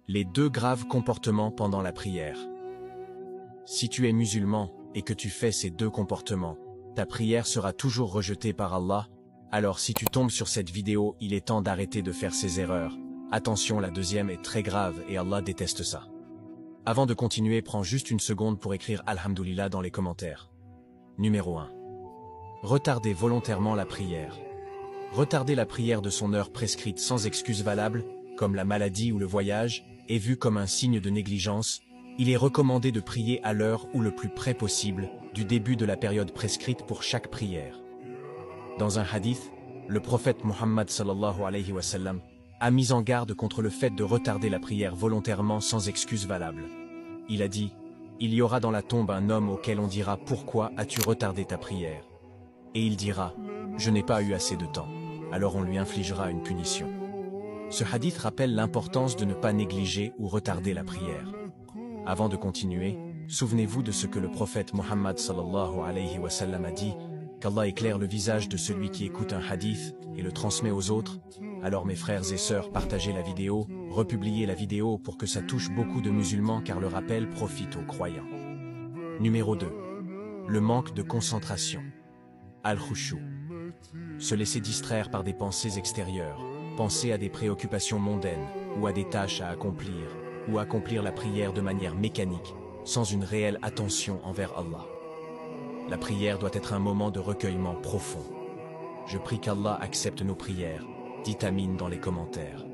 Les 2 graves comportements pendant la prière. Si tu es musulman et que tu fais ces 2 comportements, ta prière sera toujours rejetée par Allah. Alors si tu tombes sur cette vidéo, il est temps d'arrêter de faire ces erreurs. Attention, la deuxième est très grave et Allah déteste ça. Avant de continuer, prends juste une seconde pour écrire Alhamdulillah dans les commentaires. Numéro 1. Retarder volontairement la prière. Retarder la prière de son heure prescrite sans excuse valable, comme la maladie ou le voyage, est vu comme un signe de négligence. Il est recommandé de prier à l'heure ou le plus près possible du début de la période prescrite pour chaque prière. Dans un hadith, le prophète Muhammad sallallahu alayhi wa sallam a mis en garde contre le fait de retarder la prière volontairement sans excuse valable. Il a dit, « Il y aura dans la tombe un homme auquel on dira « Pourquoi as-tu retardé ta prière ?» Et il dira, « Je n'ai pas eu assez de temps. » Alors on lui infligera une punition. Ce hadith rappelle l'importance de ne pas négliger ou retarder la prière. Avant de continuer, souvenez-vous de ce que le prophète Muhammad sallallahu alayhi wa sallam a dit, qu'Allah éclaire le visage de celui qui écoute un hadith et le transmet aux autres. Alors mes frères et sœurs, partagez la vidéo, republiez la vidéo pour que ça touche beaucoup de musulmans car le rappel profite aux croyants. Numéro 2. Le manque de concentration. Al-Khushu. Se laisser distraire par des pensées extérieures, penser à des préoccupations mondaines ou à des tâches à accomplir, ou accomplir la prière de manière mécanique, sans une réelle attention envers Allah. La prière doit être un moment de recueillement profond. Je prie qu'Allah accepte nos prières. Dites Amin dans les commentaires.